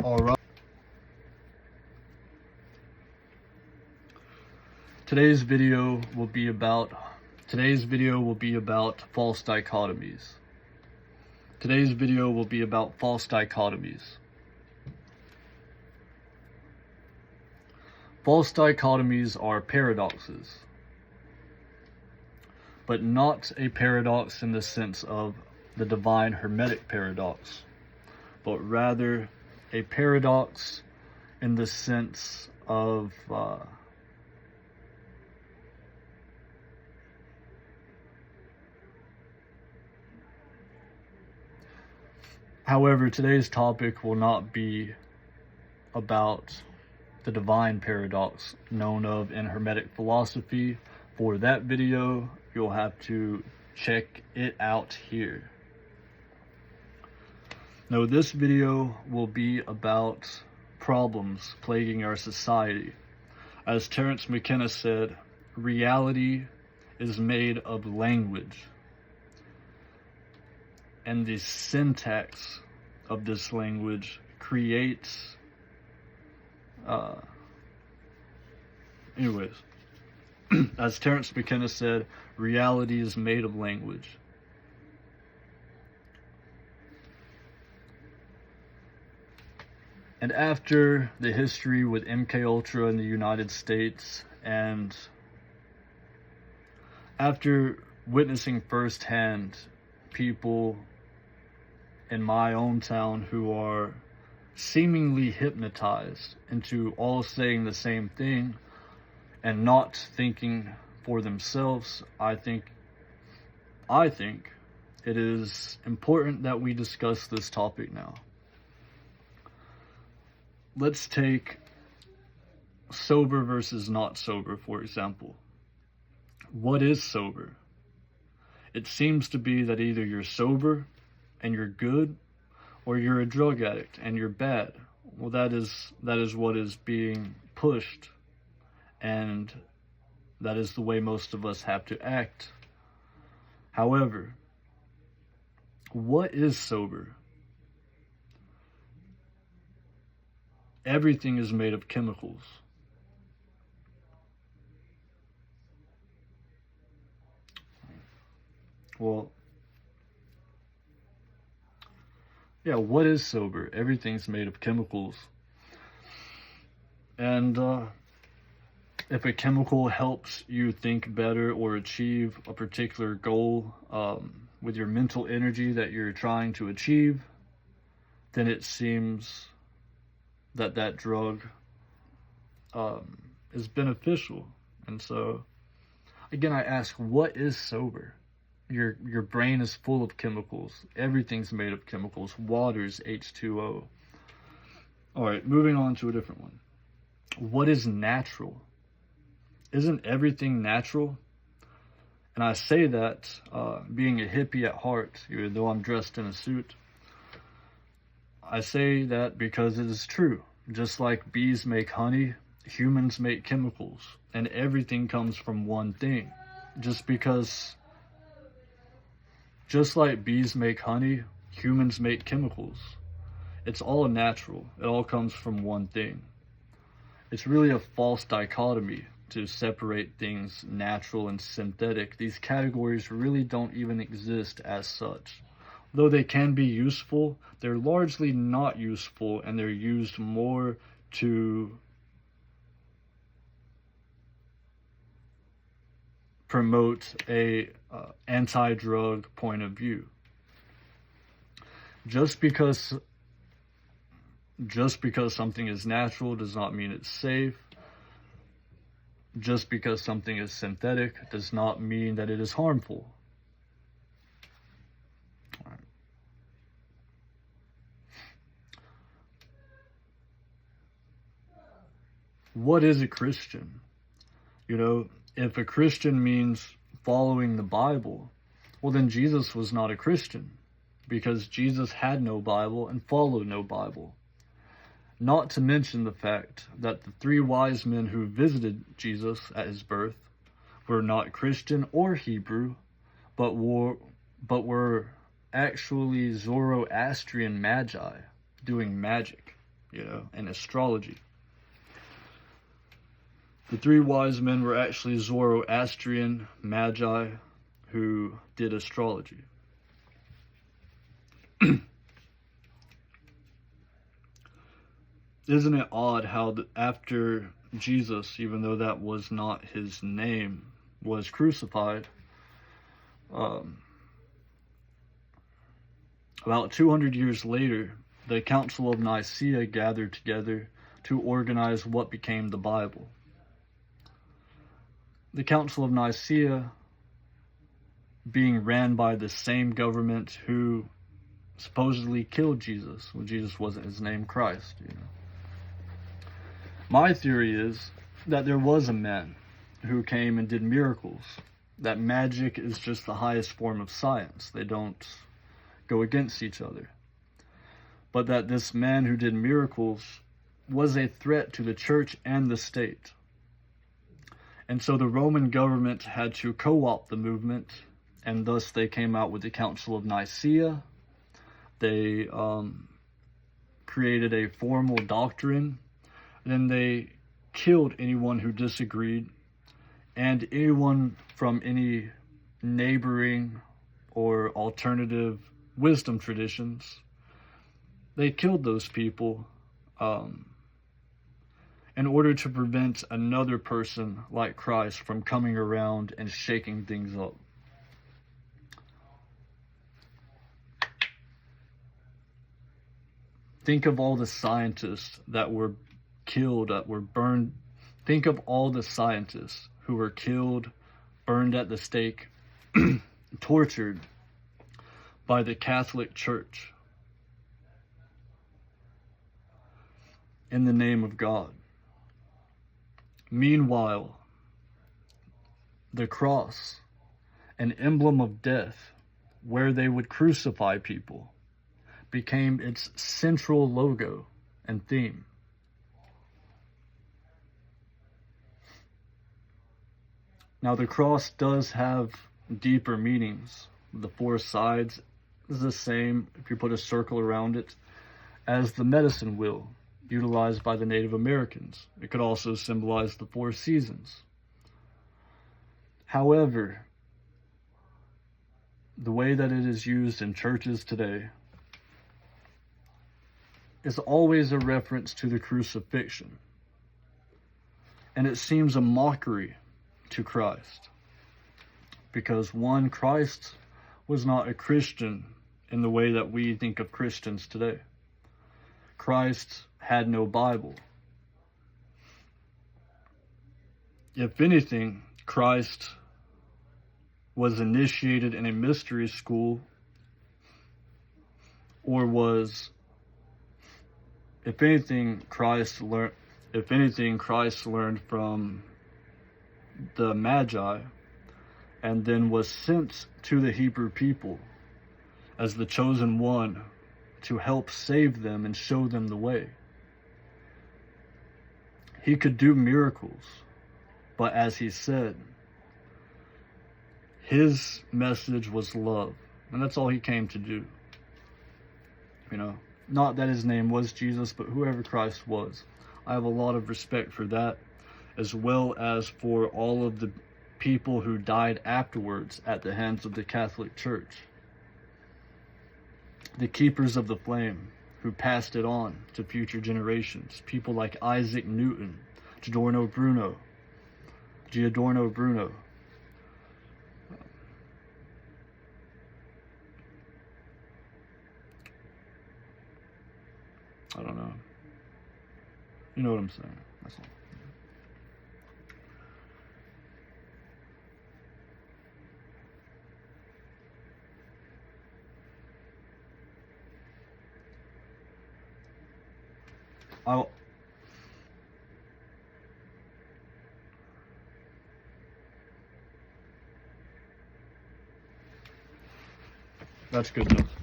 All right. Today's video will be about false dichotomies. Today's video will be about false dichotomies. False dichotomies are paradoxes, but not a paradox in the sense of the divine Hermetic paradox, but rather a paradox in the sense of however, today's topic will not be about the divine paradox known of in Hermetic philosophy. For that video, you'll have to check it out here. Now, this video will be about problems plaguing our society. As Terence McKenna said, reality is made of language. And the syntax of this language creates as Terence McKenna said, reality is made of language. And after the history with MK Ultra in the United States, and after witnessing firsthand people in my own town who are seemingly hypnotized into all saying the same thing and not thinking for themselves, I think it is important that we discuss this topic now. Let's take sober versus not sober, for example. What is sober? It seems to be that either you're sober and you're good, or you're a drug addict and you're bad. Well, that is what is being pushed, and that is the way most of us have to act. However, what is sober? Everything is made of chemicals. Well, yeah, what is sober? Everything's made of chemicals. And if a chemical helps you think better or achieve a particular goal with your mental energy that you're trying to achieve, then it seems that that drug is beneficial. And so, again, I ask, what is sober? Your brain is full of chemicals. Everything's made of chemicals. Water's H2O. All right, moving on to a different one. What is natural? Isn't everything natural? And I say that being a hippie at heart, even though I'm dressed in a suit. I say that because it is true. Just like bees make honey, humans make chemicals. And everything comes from one thing. Just like bees make honey, humans make chemicals. It's all natural. It all comes from one thing. It's really a false dichotomy to separate things natural and synthetic. These categories really don't even exist as such. Though they can be useful, they're largely not useful, and they're used more to promote a anti-drug point of view. Just because something is natural does not mean it's safe. Just because something is synthetic does not mean that it is harmful. All right. What is a Christian? If a Christian means following the Bible, well, then Jesus was not a Christian, because Jesus had no Bible and followed no Bible. Not to mention the fact that the 3 wise men who visited Jesus at his birth were not Christian or Hebrew, but were actually Zoroastrian magi doing magic. and astrology. The three wise men were actually Zoroastrian magi who did astrology. Isn't it odd how after Jesus, even though that was not his name, was crucified, about 200 years later, the Council of Nicaea gathered together to organize what became the Bible. The Council of Nicaea being ran by the same government who supposedly killed Jesus. Well, Jesus wasn't his name, Christ, My theory is that there was a man who came and did miracles. That magic is just the highest form of science. They don't go against each other. But that this man who did miracles was a threat to the church and the state. And so the Roman government had to co-opt the movement, and thus they came out with the Council of Nicaea. They created a formal doctrine. Then they killed anyone who disagreed, and anyone from any neighboring or alternative wisdom traditions. They killed those people in order to prevent another person like Christ from coming around and shaking things up. Think of all the scientists that were killed, that were burned. Think of all the scientists who were killed, burned at the stake, tortured by the Catholic Church in the name of God. Meanwhile, the cross, an emblem of death, where they would crucify people, became its central logo and theme. Now, the cross does have deeper meanings. The four sides is the same, if you put a circle around it, as the medicine wheel utilized by the Native Americans. It could also symbolize the four seasons. However, the way that it is used in churches today is always a reference to the crucifixion. And it seems a mockery to Christ. Because one, Christ was not a Christian in the way that we think of Christians today. Christ had no Bible. If anything, Christ was initiated in a mystery school, or was, if anything, Christ learned from the Magi, and then was sent to the Hebrew people as the chosen one to help save them and show them the way. He could do miracles, but as he said, his message was love, and that's all he came to do. Not that his name was Jesus, but whoever Christ was. I have a lot of respect for that, as well as for all of the people who died afterwards at the hands of the Catholic Church. The keepers of the flame who passed it on to future generations. People like Isaac Newton, Giordano Bruno. I don't know. You know what I'm saying. That's all. That's good enough.